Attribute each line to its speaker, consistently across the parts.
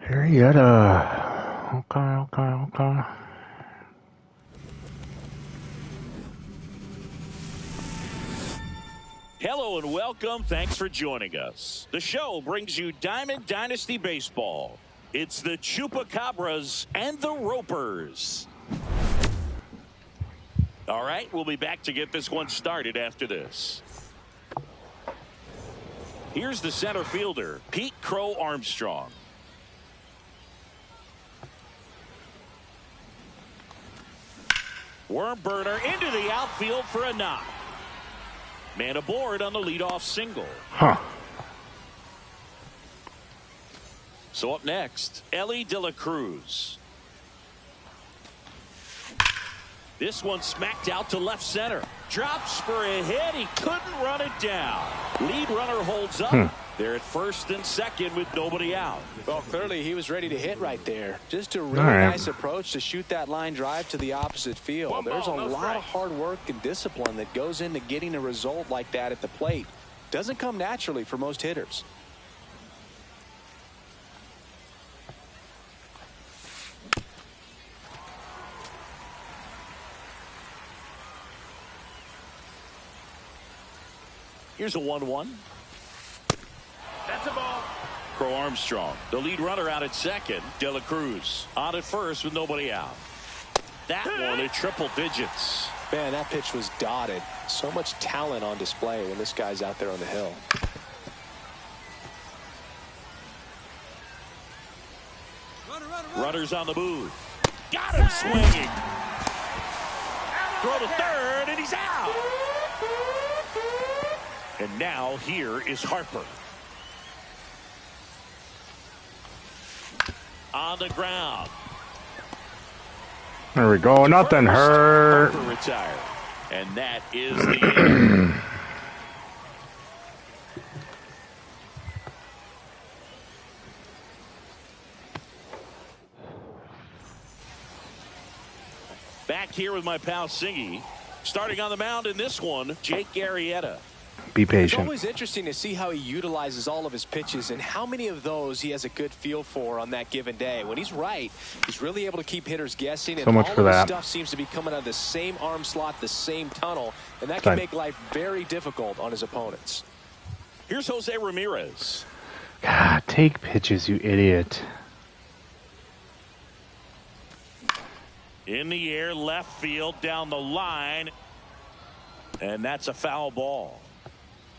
Speaker 1: Arrieta. Okay.
Speaker 2: Hello and welcome. Thanks for joining us. The show brings you Diamond Dynasty Baseball. It's the Chupacabras and the Ropers. All right, we'll be back to get this one started after this. Here's the center fielder, Pete Crow Armstrong. Worm burner into the outfield for a knock. Man aboard on the leadoff single. So up next, Elly De La Cruz. This one smacked out to left center. Drops for a hit. He couldn't run it down. Lead runner holds up. They're at first and second with nobody out.
Speaker 3: Well, clearly he was ready to hit right there. Just a really nice approach to shoot that line drive to the opposite field. There's a lot of hard work and discipline that goes into getting a result like that at the plate. Doesn't come naturally for most hitters.
Speaker 2: Here's a 1-1.
Speaker 4: That's a ball.
Speaker 2: Crow Armstrong, the lead runner out at second. De La Cruz on at first with nobody out. That one at triple digits.
Speaker 3: Man, that pitch was dotted. So much talent on display when this guy's out there on the hill.
Speaker 2: Runners on the move. Got him swinging. Throw to third, and he's out. And now here is Harper. On the ground.
Speaker 1: There we go. Nothing hurt.
Speaker 2: Harper retired. And that is the end. Back here with my pal Singy. Starting on the mound in this one, Jake Arrieta.
Speaker 1: Be
Speaker 3: It's
Speaker 1: patient.
Speaker 3: always interesting to see how he utilizes all of his pitches and how many of those he has a good feel for on that given day. When he's right, he's really able to keep hitters guessing, and
Speaker 1: So much
Speaker 3: all
Speaker 1: for
Speaker 3: of his
Speaker 1: that.
Speaker 3: stuff seems to be coming out of the same arm slot, the same tunnel, and that can make life very difficult on his opponents.
Speaker 2: Here's Jose Ramirez.
Speaker 1: God, take pitches, you idiot.
Speaker 2: In the air, left field, down the line. And that's a foul ball.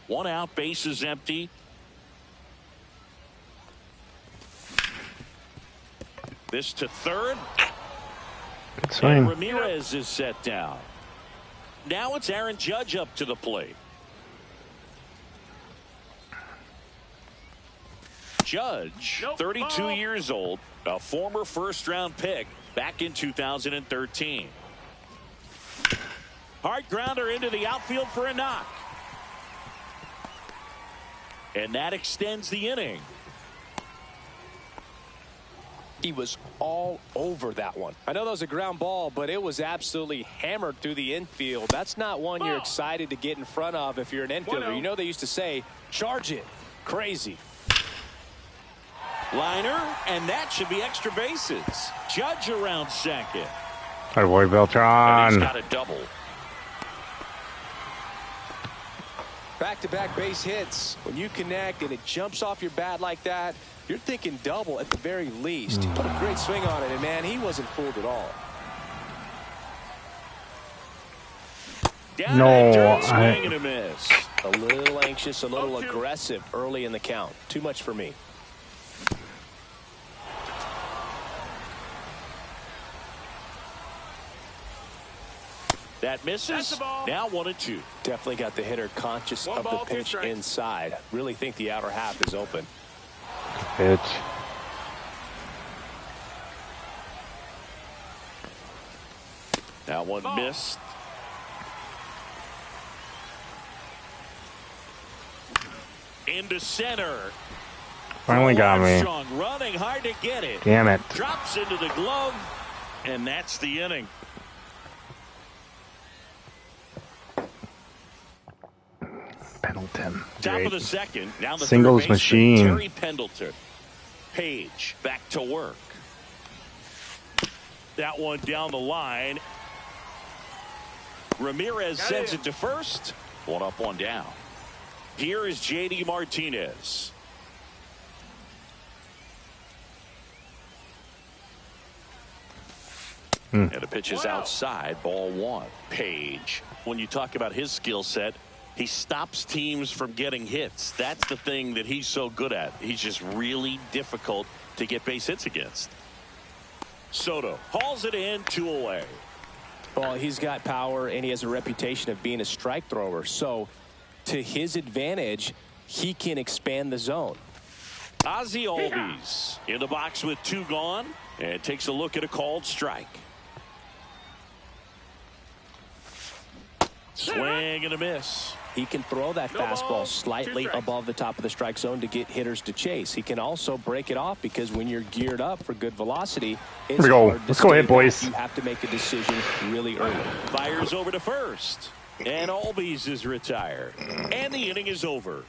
Speaker 2: One out, base is empty. This to third.
Speaker 1: Good swing.
Speaker 2: And Ramirez is set down. Now it's Aaron Judge up to the plate. Judge, 32 years old, a former first-round pick back in 2013. Hard grounder into the outfield for a knock. And that extends the inning.
Speaker 3: He was all over that one. I know that was a ground ball, but it was absolutely hammered through the infield. That's not one you're excited to get in front of if you're an infielder. You know they used to say, charge it. Crazy.
Speaker 2: Liner, and that should be extra bases. Judge around second.
Speaker 1: Our boy
Speaker 2: And
Speaker 1: Beltran.
Speaker 2: he's got a double.
Speaker 3: Back-to-back base hits. When you connect and it jumps off your bat like that, you're thinking double at the very least. He put a great swing on it, and man, he wasn't fooled at all.
Speaker 2: Down
Speaker 1: No,
Speaker 2: and dirty swing and a miss.
Speaker 3: A little anxious, a little aggressive early in the count. Too much for me.
Speaker 2: That misses. Now 1-2.
Speaker 3: Definitely got the hitter conscious of the pitch inside. Really think the outer half is open.
Speaker 1: Pitch.
Speaker 2: That one missed. into center.
Speaker 1: Finally got me.
Speaker 2: Armstrong running hard to get it.
Speaker 1: Damn it.
Speaker 2: Drops into the glove, and that's the inning.
Speaker 1: Pendleton.
Speaker 2: Top
Speaker 1: Great.
Speaker 2: of the second. Now the
Speaker 1: Singles
Speaker 2: third baseman,
Speaker 1: machine.
Speaker 2: Terry Pendleton. Page back to work. That one down the line. Ramirez sends it to first. One up, one down. Here is J.D. Martinez. And the pitch is outside, ball one. Page. When you talk about his skill set, he stops teams from getting hits. That's the thing that he's so good at. He's just really difficult to get base hits against. Soto hauls it in, 2 away.
Speaker 3: Well, he's got power, and he has a reputation of being a strike thrower. So, to his advantage, he can expand the zone.
Speaker 2: Ozzie Albies in the box with 2 gone, and takes a look at a called strike. Swing and a miss.
Speaker 3: He can throw that fastball slightly above the top of the strike zone to get hitters to chase. He can also break it off because when you're geared up for good velocity, it's
Speaker 1: Here we go.
Speaker 3: hard to
Speaker 1: Let's go ahead,
Speaker 3: stay back.
Speaker 1: boys.
Speaker 3: You have to make a decision really early.
Speaker 2: Fires over to first. And Albies is retired. And the inning is over.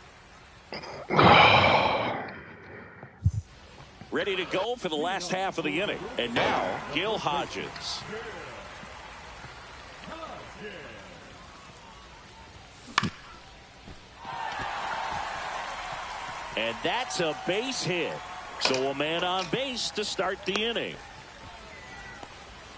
Speaker 2: Ready to go for the last half of the inning. And now, Gil Hodges. And that's a base hit. So a man on base to start the inning.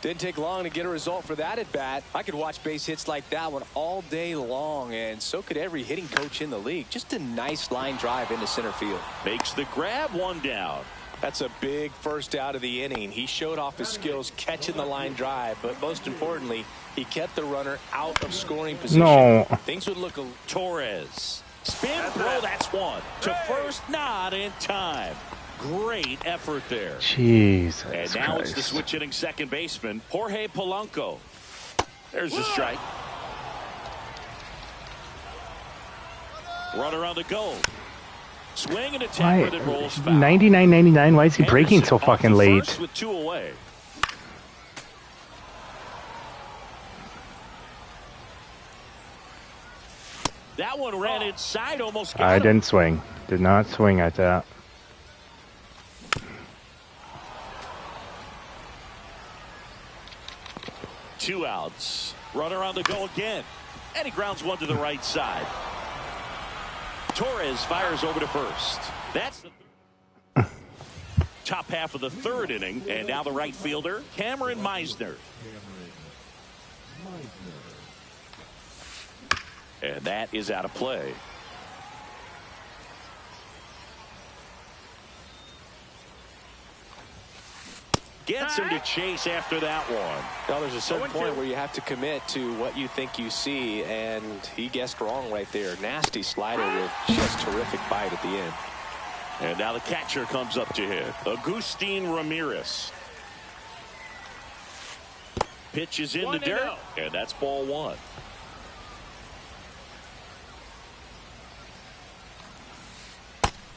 Speaker 3: Didn't take long to get a result for that at bat. I could watch base hits like that one all day long, and so could every hitting coach in the league. Just a nice line drive into center field.
Speaker 2: Makes the grab, 1 down.
Speaker 3: That's a big first out of the inning. He showed off his skills catching the line drive, but most importantly, he kept the runner out of scoring position.
Speaker 1: No.
Speaker 3: Things would look a
Speaker 2: Torres. Spin throw, that's 1. To first, not in time. Great effort there.
Speaker 1: Jesus
Speaker 2: And now
Speaker 1: Christ.
Speaker 2: it's the switch hitting second baseman, Jorge Polanco. There's the strike. Runner on the go. Swing and a tapper that rolls foul.
Speaker 1: 99.99. Why is he breaking
Speaker 2: Anderson
Speaker 1: so
Speaker 2: off
Speaker 1: fucking
Speaker 2: to
Speaker 1: late?
Speaker 2: first with 2 away. That one ran inside, almost got
Speaker 1: I
Speaker 2: him.
Speaker 1: didn't swing. Did not swing at that.
Speaker 2: Two outs. Runner on the go again. And he grounds one to the right side. Torres fires over to first. That's the top half of the third inning. And now the right fielder, Cameron Meisner. And that is out of play. Gets him to chase after that one.
Speaker 3: Now, there's a certain point where you have to commit to what you think you see, and he guessed wrong right there. Nasty slider with just terrific bite at the end.
Speaker 2: And now the catcher comes up to hit. Agustin Ramirez. Pitch is in the dirt, and that's ball 1.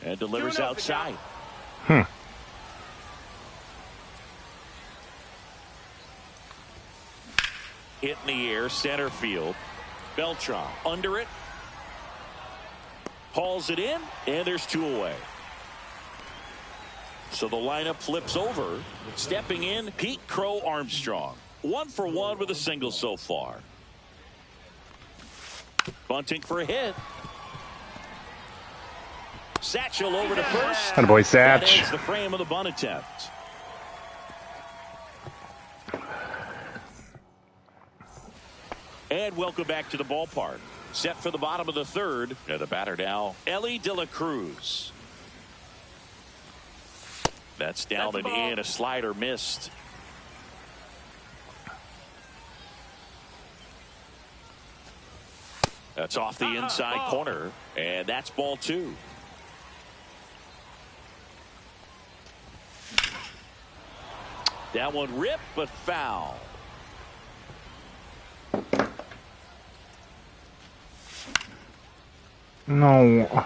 Speaker 2: And delivers outside. Hit in the air, center field. Beltran under it. Hauls it in, and there's 2 away. So the lineup flips over. Stepping in, Pete Crow Armstrong. 1 for 1 with a single so far. Bunting for a hit. Satchel over to first.
Speaker 1: Attaboy,
Speaker 2: That
Speaker 1: Satch.
Speaker 2: ends the frame of the bunt attempt. And welcome back to the ballpark. Set for the bottom of the third. And the batter now, Elly De La Cruz. That's down and in. A slider missed. That's off the inside corner. And that's ball 2. That one ripped, but foul.
Speaker 1: No.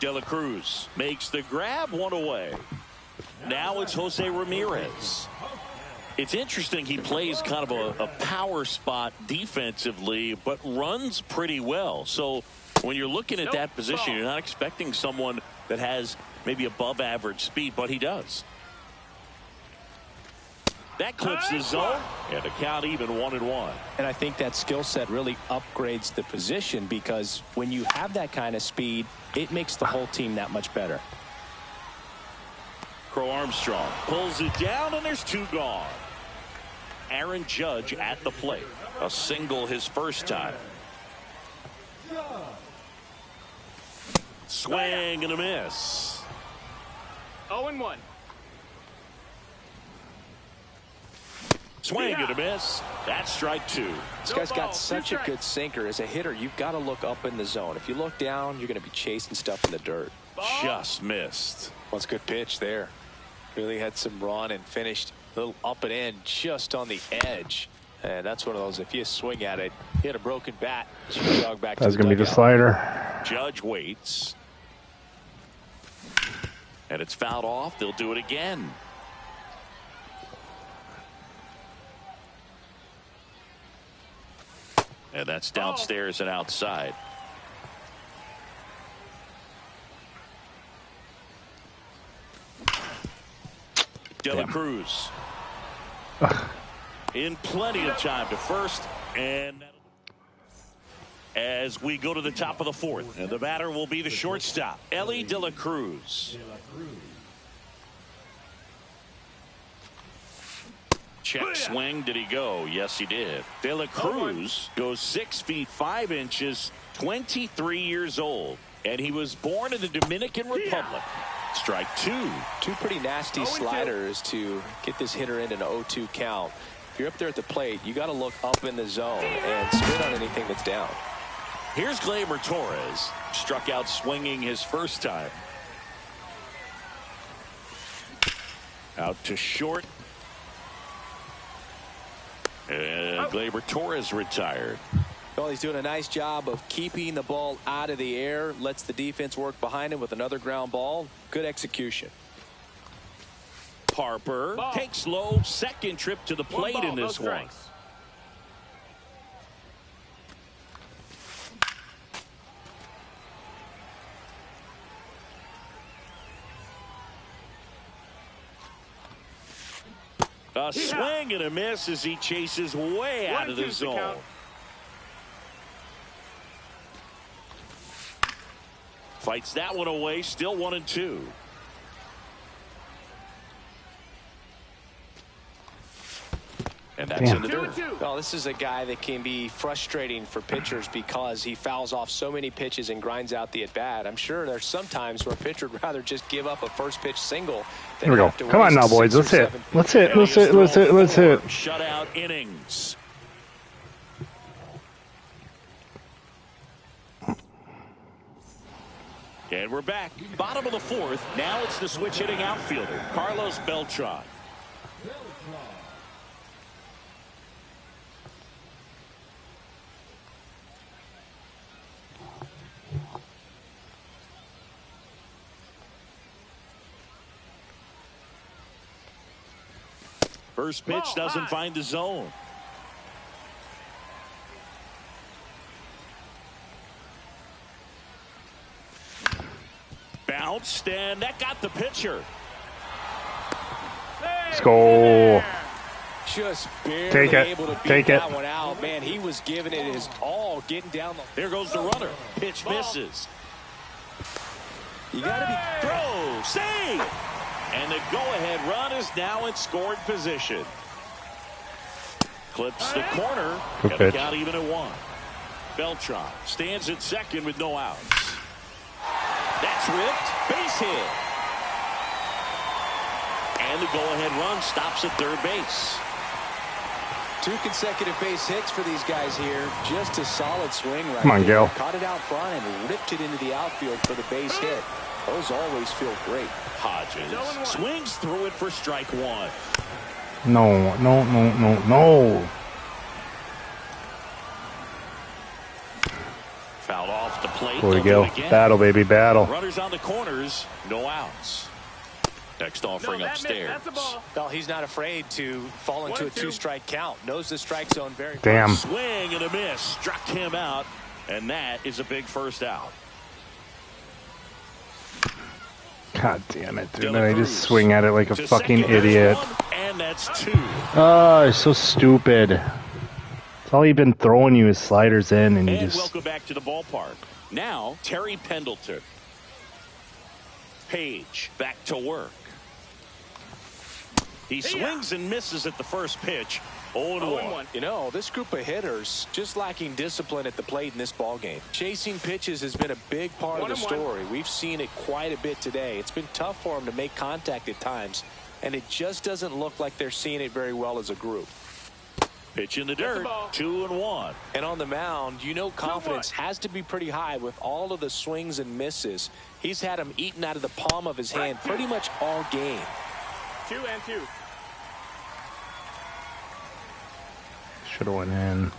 Speaker 2: De La Cruz makes the grab, one away. Now it's Jose Ramirez. It's interesting, he plays kind of a power spot defensively, but runs pretty well. So when you're looking at that position, you're not expecting someone that has maybe above average speed, but he does. That clips the zone, and the count even 1-1.
Speaker 3: And I think that skill set really upgrades the position, because when you have that kind of speed, it makes the whole team that much better.
Speaker 2: Crow Armstrong pulls it down, and there's 2 gone. Aaron Judge at the plate. A single his first time. Swing and a miss.
Speaker 4: 0-1.
Speaker 2: Swing and a miss. That's strike 2.
Speaker 3: This guy's got such a good sinker. As a hitter, you've got to look up in the zone. If you look down, you're going to be chasing stuff in the dirt.
Speaker 2: Just missed.
Speaker 3: Well, it's a good pitch there. Really had some run and finished a little up and in just on the edge. And that's one of those, if you swing at it, hit a broken bat, jog back.
Speaker 1: That's going to be the slider.
Speaker 2: Judge waits. And it's fouled off. They'll do it again. And that's downstairs and outside. De La Cruz in plenty of time to first, and as we go to the top of the 4th, and the batter will be the shortstop, Elly De La Cruz. Check swing. Did he go? Yes, he did. De La Cruz goes 6 feet 5 inches, 23 years old, and he was born in the Dominican Republic. Strike 2.
Speaker 3: 2 pretty nasty sliders to get this hitter in an 0-2 count. If you're up there at the plate, you got to look up in the zone and spin on anything that's down.
Speaker 2: Here's Gleyber Torres. Struck out swinging his first time. Out to short. And Gleyber Torres retired.
Speaker 3: Well, he's doing a nice job of keeping the ball out of the air. Lets the defense work behind him with another ground ball. Good execution.
Speaker 2: Harper takes low. Second trip to the plate in this one. A swing and a miss as he chases way out of the zone. Fights that one away. Still 1-2. And that's in the dirt.
Speaker 3: Well, this is a guy that can be frustrating for pitchers because he fouls off so many pitches and grinds out the at-bat. I'm sure there's some times where a pitcher would rather just give up a first pitch single than
Speaker 1: Here we go.
Speaker 3: have to
Speaker 1: Come on now, boys. Let's hit. Let's hit. Let's hit. Let's hit. Let's hit.
Speaker 2: Shutout innings. And we're back. Bottom of the 4th. Now it's the switch hitting outfielder, Carlos Beltran. First pitch doesn't find the zone. Bounced, and that got the pitcher.
Speaker 1: Let's go.
Speaker 3: Just barely able to beat that one out. Man, he was giving it his all, getting down the.
Speaker 2: There goes the runner. Pitch misses.
Speaker 3: You got to be
Speaker 2: throw, save. And the go-ahead run is now in scored position. Clips the corner. Got the count even at 1. Beltran stands at second with no outs. That's ripped. Base hit. And the go-ahead run stops at third base.
Speaker 3: 2 consecutive base hits for these guys here. Just a solid swing right
Speaker 1: Come on,
Speaker 3: there.
Speaker 1: Gil.
Speaker 3: Caught it out front and ripped it into the outfield for the base hit. Those always feel great.
Speaker 2: Hodges swings through it for strike 1.
Speaker 1: No, no, no, no, no.
Speaker 2: Fouled off the plate.
Speaker 1: Here we
Speaker 2: They'll
Speaker 1: go.
Speaker 2: do it again.
Speaker 1: Battle, baby, battle.
Speaker 2: Runners on the corners, no outs. Next offering upstairs.
Speaker 4: That's the ball.
Speaker 3: Well, he's not afraid to fall into a 2-strike count. Knows the strike zone very
Speaker 1: Damn.
Speaker 3: well.
Speaker 2: Swing and a miss. Struck him out. And that is a big first out.
Speaker 1: God damn it, dude.
Speaker 2: De
Speaker 1: And
Speaker 2: La
Speaker 1: I
Speaker 2: Cruz
Speaker 1: just swing at it like a
Speaker 2: to
Speaker 1: fucking
Speaker 2: second, there's
Speaker 1: idiot.
Speaker 2: one, and that's 2.
Speaker 1: Oh, it's so stupid. It's all he's been throwing you is sliders in, and you
Speaker 2: And
Speaker 1: just.
Speaker 2: welcome back to the ballpark. Now, Terry Pendleton. Page back to work. He swings and misses at the first pitch. 0-1.
Speaker 3: You know, this group of hitters just lacking discipline at the plate in this ballgame. Chasing pitches has been a big part of the
Speaker 4: 1-1.
Speaker 3: story. We've seen it quite a bit today. It's been tough for them to make contact at times, and it just doesn't look like they're seeing it very well as a group.
Speaker 2: Pitch in the dirt. 2-1.
Speaker 3: And on the mound, you know confidence
Speaker 4: 2-1.
Speaker 3: has to be pretty high with all of the swings and misses. He's had them eaten out of the palm of his hand pretty much all game.
Speaker 4: 2-2.
Speaker 1: Should have went in.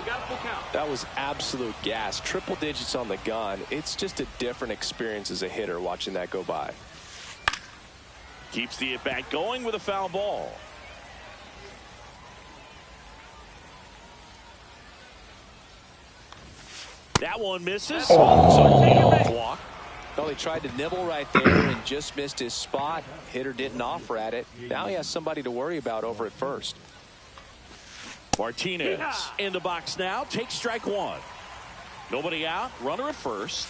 Speaker 4: Got a full count.
Speaker 3: That was absolute gas. Triple digits on the gun. It's just a different experience as a hitter watching that go by.
Speaker 2: Keeps the at-bat going with a foul ball. That one misses. So walk.
Speaker 3: Well, he tried to nibble right there and just missed his spot. Hitter didn't offer at it. Now he has somebody to worry about over at first.
Speaker 2: Martinez in the box now. Takes strike 1. Nobody out. Runner at first.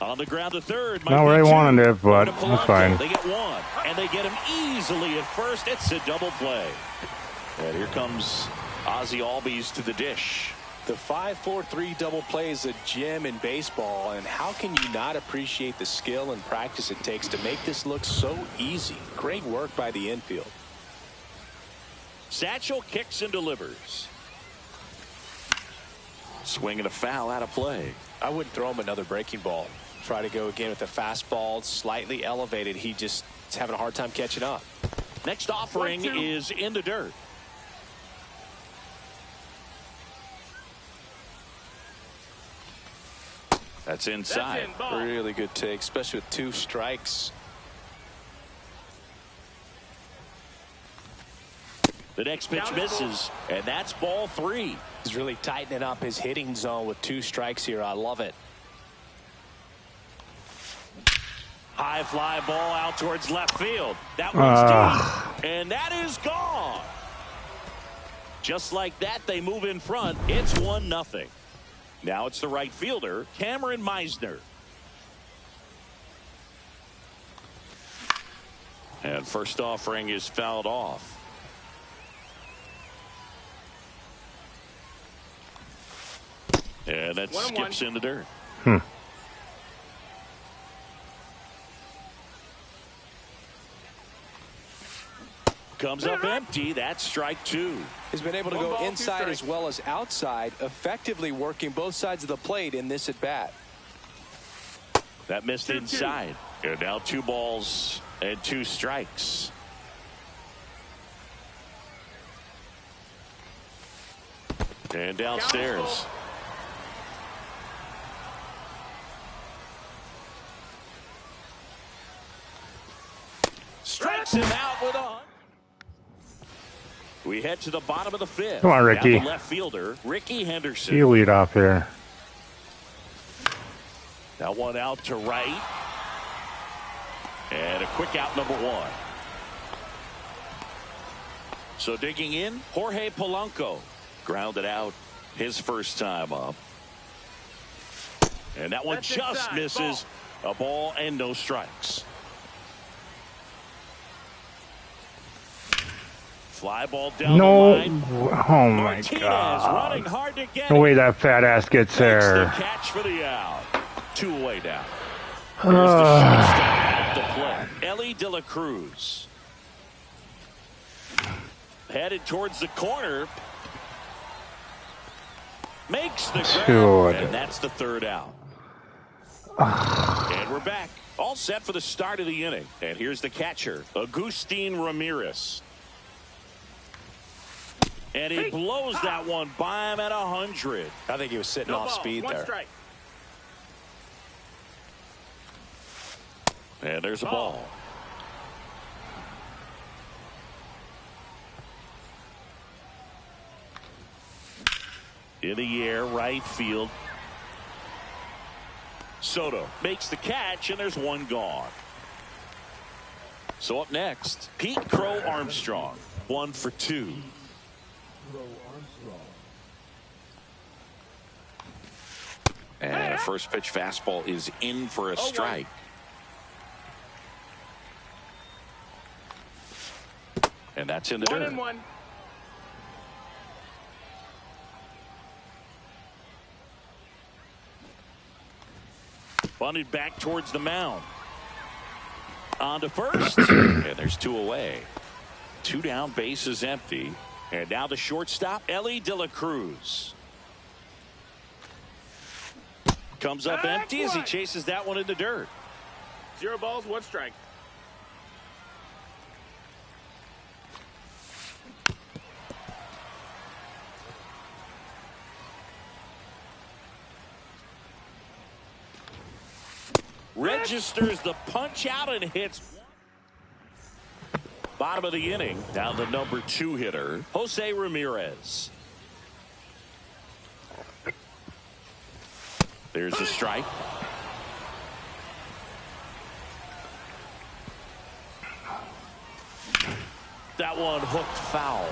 Speaker 2: On the ground to third.
Speaker 1: Not where I wanted it, but
Speaker 2: To
Speaker 1: that's
Speaker 2: Polanco.
Speaker 1: fine.
Speaker 2: They get 1. And they get him easily at first. It's a double play. And here comes Ozzie Albies to the dish.
Speaker 3: The 5-4-3 double play is a gem in baseball, and how can you not appreciate the skill and practice it takes to make this look so easy? Great work by the infield.
Speaker 2: Satchel kicks and delivers. Swing and a foul out of play.
Speaker 3: I wouldn't throw him another breaking ball. Try to go again with the fastball, slightly elevated. He just is having a hard time catching up.
Speaker 2: Next offering
Speaker 4: 1-2.
Speaker 2: is in the dirt. That's inside.
Speaker 4: That's in, ball.
Speaker 3: Really good take, especially with 2 strikes.
Speaker 2: The next pitch misses, and that's ball 3.
Speaker 3: He's really tightening up his hitting zone with 2 strikes here. I love it.
Speaker 2: High fly ball out towards left field. That one's deep, and that is gone. Just like that, they move in front. It's 1-0. Now it's the right fielder, Cameron Meisner. And first offering is fouled off. And that
Speaker 4: 1-1.
Speaker 2: skips in the dirt. Comes up empty. That's strike 2.
Speaker 3: He's been able to
Speaker 4: 1
Speaker 3: go
Speaker 4: ball, 2
Speaker 3: inside
Speaker 4: strikes.
Speaker 3: as well as outside, effectively working both sides of the plate in this at bat.
Speaker 2: That missed
Speaker 4: 2-2.
Speaker 2: inside. And now 2 balls and 2 strikes. And downstairs. Strikes him out with on. We head to the bottom of the 5th.
Speaker 1: Come on, Ricky.
Speaker 2: Now the left fielder, Ricky Henderson.
Speaker 1: You lead off here.
Speaker 2: That one out to right. And a quick out, number 1. So digging in, Jorge Polanco. Grounded out his first time up. And that one
Speaker 4: That's
Speaker 2: just
Speaker 4: inside.
Speaker 2: misses. A ball and no strikes. Fly ball down
Speaker 1: No.
Speaker 2: the line.
Speaker 1: Oh, my
Speaker 2: Martinez running
Speaker 1: God.
Speaker 2: hard to get
Speaker 1: No
Speaker 2: it.
Speaker 1: way that fat ass gets
Speaker 2: Makes the
Speaker 1: there.
Speaker 2: catch for the out. 2 away down. Here's the shortstop at the play. Ellie De La Cruz. Headed towards the corner. Makes the grab.
Speaker 1: Dude.
Speaker 2: And that's the 3rd out. And we're back. All set for the start of the inning. And here's the catcher, Agustin Ramirez. And he blows that one by him at 100.
Speaker 3: I think he was sitting off speed there.
Speaker 4: Strike.
Speaker 2: And there's a ball. In the air, right field. Soto makes the catch, and there's one gone. So up next, Pete Crow Armstrong, 1 for 2. And a first pitch fastball is in for a strike. And that's in the dirt.
Speaker 4: 1-1.
Speaker 2: Bunted back towards the mound. On to first. And there's 2 away. 2 down, bases empty. And now the shortstop, Elly De La Cruz. Comes up empty as he chases that one in the dirt.
Speaker 4: 0 balls, 1 strike.
Speaker 2: Registers the punch out and hits. Bottom of the inning. Down the number 2 hitter, Jose Ramirez. There's a strike. That one hooked foul.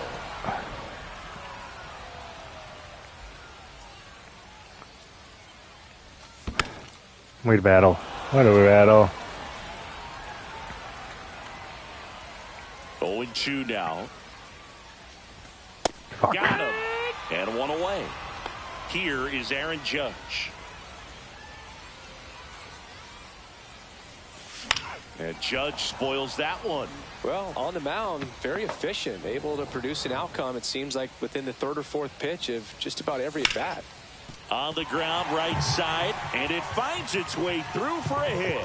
Speaker 1: Way to battle. What a battle.
Speaker 2: 0-2 now.
Speaker 1: Fuck.
Speaker 2: Got him. And 1 away. Here is Aaron Judge. And Judge spoils that one.
Speaker 3: Well, on the mound, very efficient, able to produce an outcome, it seems like, within the 3rd or 4th pitch of just about every at-bat.
Speaker 2: On the ground, right side, and it finds its way through for a hit.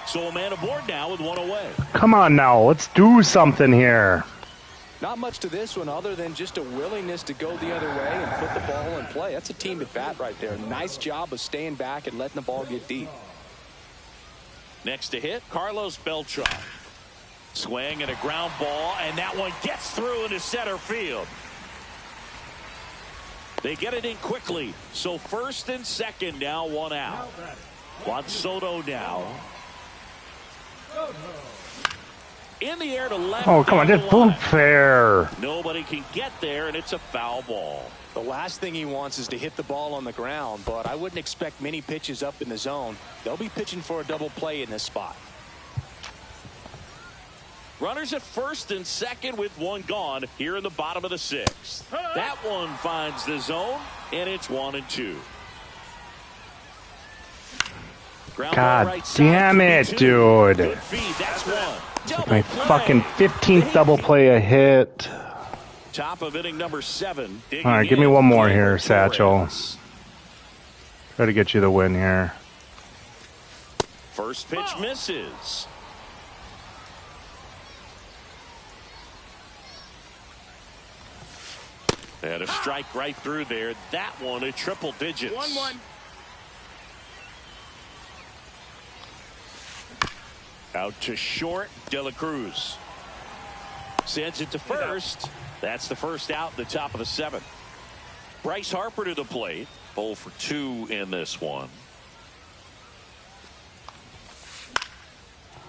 Speaker 2: So a man aboard now with 1 away.
Speaker 1: Come on now, let's do something here.
Speaker 3: Not much to this one other than just a willingness to go the other way and put the ball in play. That's a team at bat right there. Nice job of staying back and letting the ball get deep.
Speaker 2: Next to hit, Carlos Beltran. Swing and a ground ball, and that one gets through into center field. They get it in quickly. So first and second now, 1 out. Juan Soto now. In the air to left.
Speaker 1: Oh, come on, just boom fair.
Speaker 2: Nobody can get there, and it's a foul ball.
Speaker 3: The last thing he wants is to hit the ball on the ground, but I wouldn't expect many pitches up in the zone. They'll be pitching for a double play in this spot.
Speaker 2: Runners at first and second with 1 gone here in the bottom of the 6th. That one finds the zone, and it's 1-2.
Speaker 1: God damn it, dude.
Speaker 2: Good feed, that's 1.
Speaker 1: My fucking 15th double play a hit.
Speaker 2: Top of inning number 7.
Speaker 1: All right, give me one more here, Satchel. Try to get you the win here.
Speaker 2: First pitch misses. And a strike right through there. That one at triple digits.
Speaker 4: 1-1.
Speaker 2: Out to short, De La Cruz. Sends it to first. That's the first out in the top of the 7th. Bryce Harper to the plate. 0 for 2 in this one.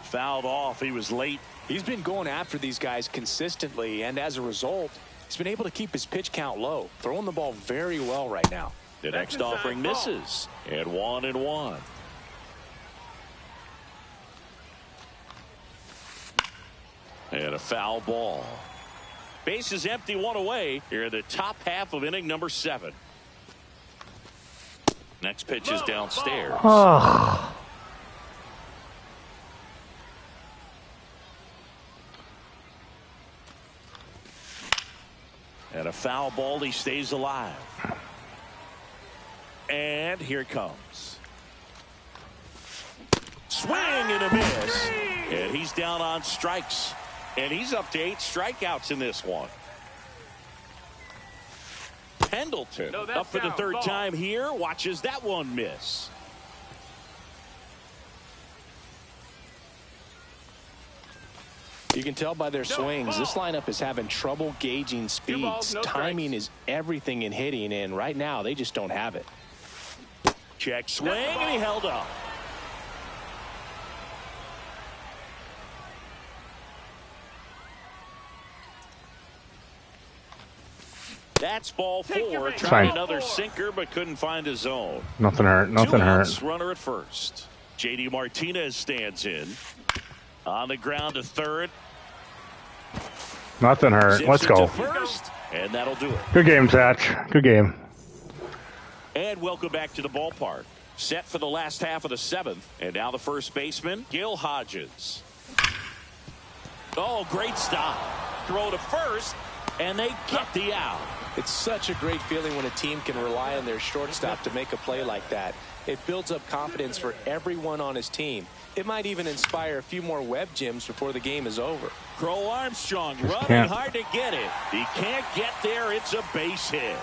Speaker 2: Fouled off. He was late.
Speaker 3: He's been going after these guys consistently, and as a result, he's been able to keep his pitch count low. Throwing the ball very well right now.
Speaker 2: The next offering misses. And 1-1. And a foul ball. Base is empty, 1 away. Here in the top half of inning number 7. Next pitch is downstairs.
Speaker 1: Oh.
Speaker 2: And a foul ball. He stays alive. And here it comes. Swing and a miss. And he's down on strikes. And he's up to 8 strikeouts in this one. Pendleton up for the third time here. Watches that one miss.
Speaker 3: You can tell by their swings, this lineup is having trouble gauging speeds. Timing is everything in hitting, and right now they just don't have it.
Speaker 2: Check swing, and he held up. That's ball 4. Trying another sinker, but couldn't find his zone.
Speaker 1: Nothing hurt. Nothing hurt.
Speaker 2: Runner at first. JD Martinez stands in. On the ground to third.
Speaker 1: Nothing hurt. Let's go.
Speaker 2: First, and that'll do it.
Speaker 1: Good game, Satch. Good game.
Speaker 2: And welcome back to the ballpark. Set for the last half of the 7th. And now the first baseman, Gil Hodges. Oh, great stop. Throw to first, and they get the out.
Speaker 3: It's such a great feeling when a team can rely on their shortstop to make a play like that. It builds up confidence for everyone on his team. It might even inspire a few more web gyms before the game is over.
Speaker 2: Crow Armstrong running hard to get it. He can't get there. It's a base hit.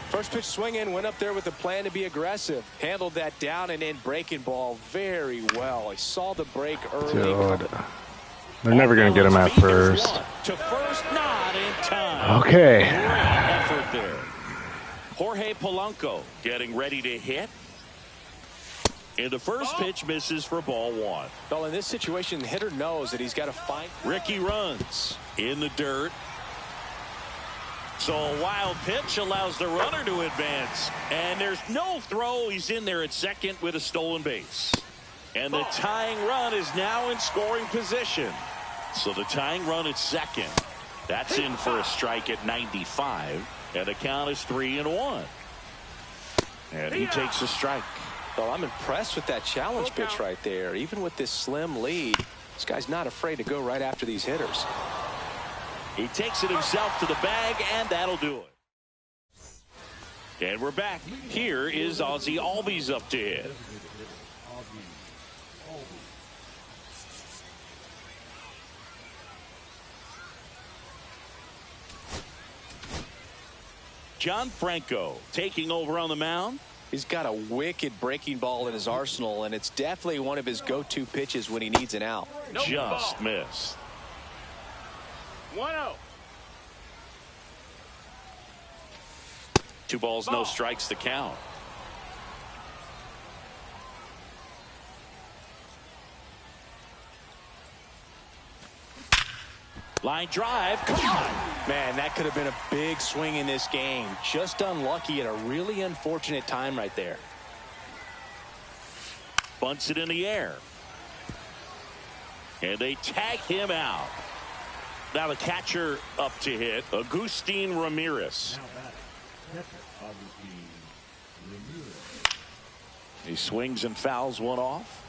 Speaker 3: First pitch swing in, went up there with a plan to be aggressive. Handled that down and in breaking ball very well. He saw the break early.
Speaker 1: Dude. They're never going to get him at first.
Speaker 2: To first, not in time.
Speaker 1: Okay.
Speaker 2: Great effort there. Jorge Polanco getting ready to hit. And the first pitch misses for ball 1.
Speaker 3: Well, in this situation, the hitter knows that he's got to find.
Speaker 2: Ricky runs in the dirt. So a wild pitch allows the runner to advance. And there's no throw. He's in there at second with a stolen base. And the tying run is now in scoring position. So the tying run at second. That's in for a strike at 95. And the count is 3-1. And he takes a strike.
Speaker 3: Well, I'm impressed with that challenge pitch right there. Even with this slim lead, this guy's not afraid to go right after these hitters.
Speaker 2: He takes it himself to the bag, and that'll do it. And we're back. Here is Ozzie Albies up to hit. John Franco taking over on the mound.
Speaker 3: He's got a wicked breaking ball in his arsenal, and it's definitely one of his go-to pitches when he needs an out.
Speaker 2: Just missed.
Speaker 4: 1-0.
Speaker 2: 2 balls, no strikes to count. Line drive.
Speaker 3: Man, that could have been a big swing in this game. Just unlucky at a really unfortunate time right there.
Speaker 2: Bunts it in the air. And they tag him out. Now the catcher up to hit, Agustin Ramirez. He swings and fouls one off.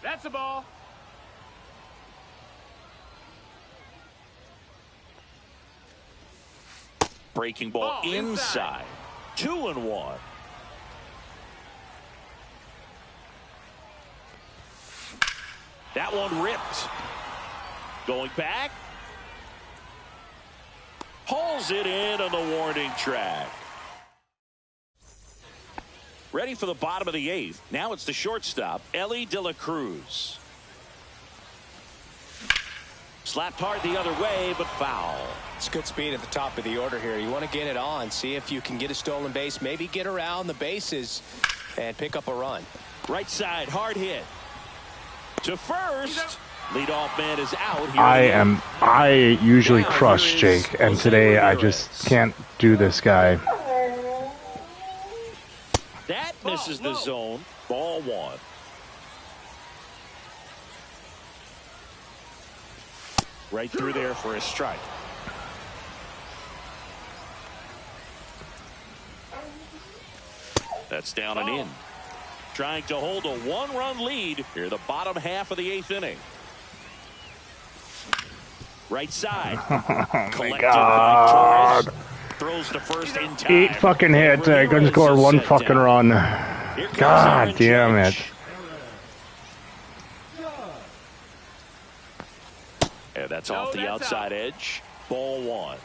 Speaker 4: That's a ball.
Speaker 2: Breaking ball inside. 2-1. That one ripped. Going back. Pulls it in on the warning track. Ready for the bottom of the 8th. Now it's the shortstop, Elly De La Cruz. Slapped hard the other way, but foul.
Speaker 3: It's good speed at the top of the order here. You want to get it on, see if you can get a stolen base, maybe get around the bases and pick up a run.
Speaker 2: Right side, hard hit. To first. Leadoff man is out here.
Speaker 1: I usually crush Jake, and today I just can't do this guy.
Speaker 2: That misses the zone. Ball 1. Right through there for a strike. That's down and in. Trying to hold a 1-run lead here, the bottom half of the 8th inning. Right side.
Speaker 1: Oh my God.
Speaker 2: Throws to first in time.
Speaker 1: 8 fucking hits. I couldn't score 1 fucking run. God damn it.
Speaker 2: And that's off the outside edge. Ball 1.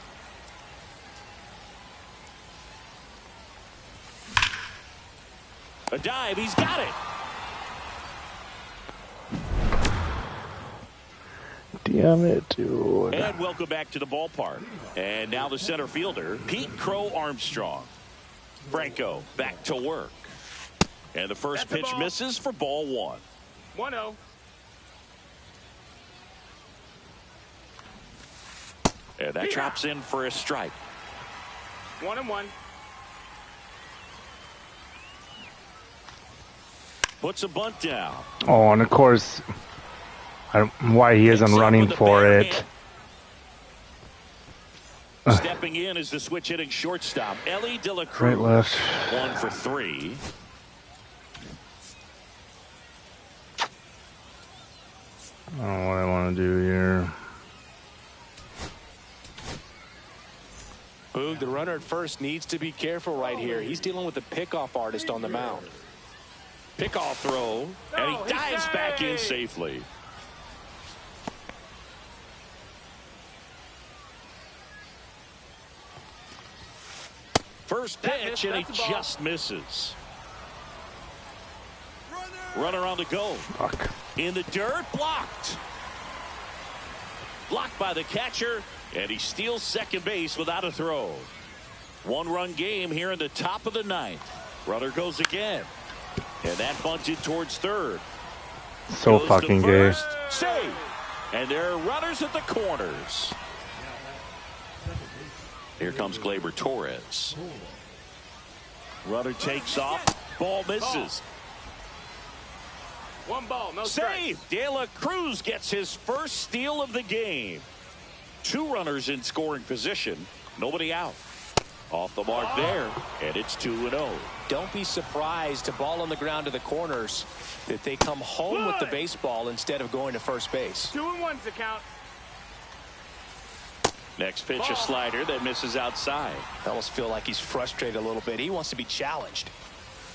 Speaker 2: A dive. He's got it.
Speaker 1: Damn it, dude.
Speaker 2: And welcome back to the ballpark. And now the center fielder, Pete Crow Armstrong. Franco back to work. And the first pitch misses for ball 1.
Speaker 4: 1-0.
Speaker 2: And that drops in for a strike.
Speaker 4: 1-1.
Speaker 2: Puts a bunt down.
Speaker 1: Oh, and of course, I don't know why he isn't running for it.
Speaker 2: Stepping in is the switch hitting shortstop, Ellie De La Cruz.
Speaker 1: Right, left.
Speaker 2: 1 for 3.
Speaker 1: I don't know what I want to do here.
Speaker 3: Boog, the runner at first needs to be careful right here. He's dealing with a pickoff artist on the mound.
Speaker 2: Pickoff throw, and he dives back in safely. First pitch, and he just misses. Runner on the go.
Speaker 1: Fuck.
Speaker 2: In the dirt, blocked. Blocked by the catcher, and he steals second base without a throw. 1-run game here in the top of the 9th. Runner goes again. And that bunted towards third.
Speaker 1: So
Speaker 2: Goes
Speaker 1: fucking
Speaker 2: to
Speaker 1: gay.
Speaker 2: first, safe. And there are runners at the corners. Here comes Gleyber Torres. Runner takes off. Ball misses.
Speaker 4: 1 ball, no strike.
Speaker 2: Save. De La Cruz gets his first steal of the game. 2 runners in scoring position. Nobody out. Off the mark there. And it's 2-0.
Speaker 3: Don't be surprised to ball on the ground to the corners that they come home with the baseball instead of going to first base.
Speaker 4: 2-1's the count.
Speaker 2: Next pitch, a slider that misses outside.
Speaker 3: I almost feel like he's frustrated a little bit. He wants to be challenged.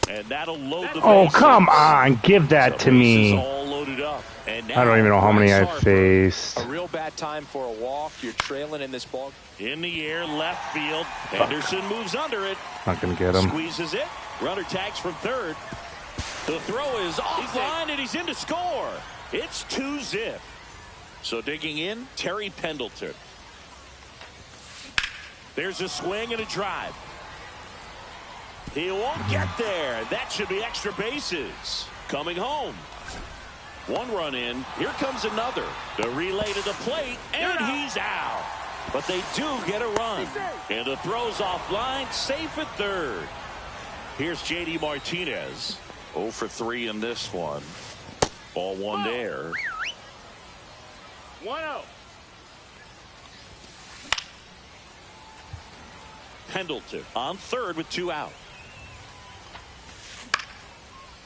Speaker 2: And that'll load the bases.
Speaker 1: Oh, come on. Give that to me.
Speaker 2: All loaded up. And now
Speaker 1: I don't even know how many I faced.
Speaker 3: A real bad time for a walk. You're trailing in this ball.
Speaker 2: In the air, left field. Henderson moves under it.
Speaker 1: Not going to get him.
Speaker 2: Squeezes it. Runner tags from third. The throw is offline, and he's in to score. It's 2-zip. So digging in, Terry Pendleton. There's a swing and a drive. He won't get there. That should be extra bases. Coming home. 1 run in. Here comes another. The relay to the plate, and he's out. But they do get a run. And the throw's offline, safe at third. Here's J.D. Martinez. 0 for 3 in this one. Ball 1 there.
Speaker 4: 1-0.
Speaker 2: Pendleton on third with 2 out.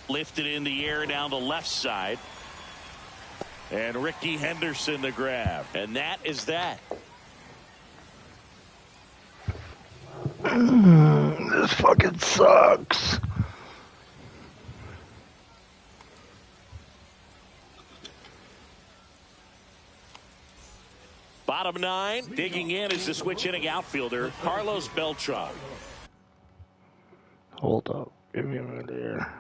Speaker 2: Lifted in the air down the left side. And Ricky Henderson the grab. And that is that.
Speaker 1: This fucking sucks.
Speaker 2: Bottom 9, digging in is the switch hitting outfielder, Carlos Beltran.
Speaker 1: Hold up. Give me a minute here.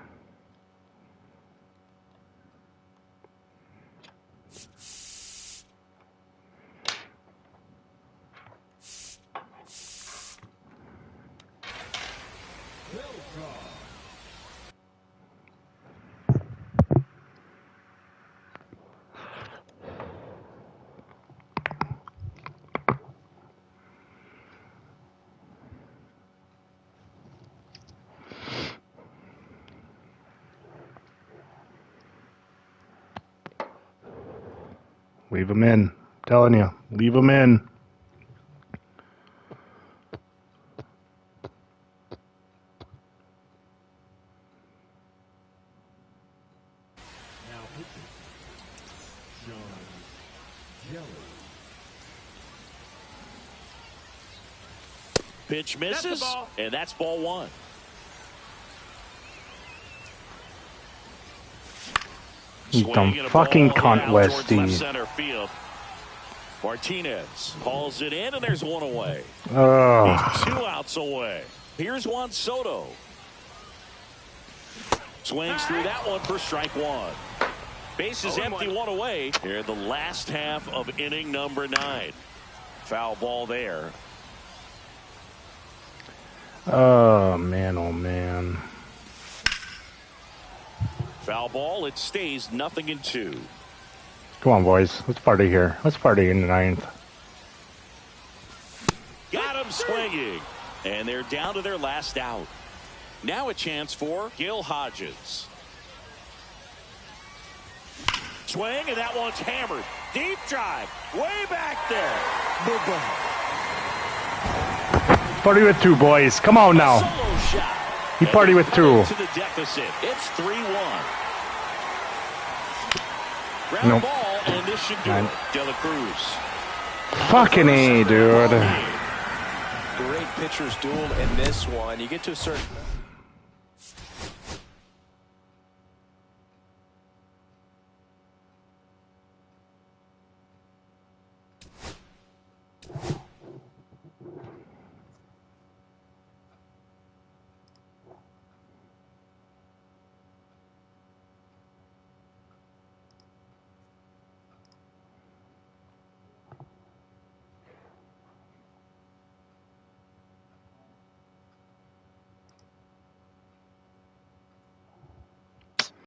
Speaker 1: Leave him in. I'm telling you, leave him in.
Speaker 2: Pitch misses, and that's ball 1.
Speaker 1: You dumb fucking cunt, Westy.
Speaker 2: Center field. Martinez hauls it in, and there's one away.
Speaker 1: Oh.
Speaker 2: He's 2 outs away. Here's Juan Soto. Swings through that one for strike 1. Bases empty, 1 away. Here the last half of inning number 9. Foul ball there.
Speaker 1: Oh, man, oh, man.
Speaker 2: Foul ball, it stays 0-2.
Speaker 1: Come on, boys. Let's party here. Let's party in the 9th.
Speaker 2: Got him swinging. And they're down to their last out. Now a chance for Gil Hodges. Swing, and that one's hammered. Deep drive. Way back there.
Speaker 1: Party with 2, boys. Come on now.
Speaker 2: Solo shot.
Speaker 1: He party with 2.
Speaker 2: To the deficit. It's 3-1. Ground
Speaker 1: Nope.
Speaker 2: ball, and this should do it. De La Cruz.
Speaker 1: Fucking A, dude.
Speaker 3: Great pitcher's duel in this one. You get to a certain...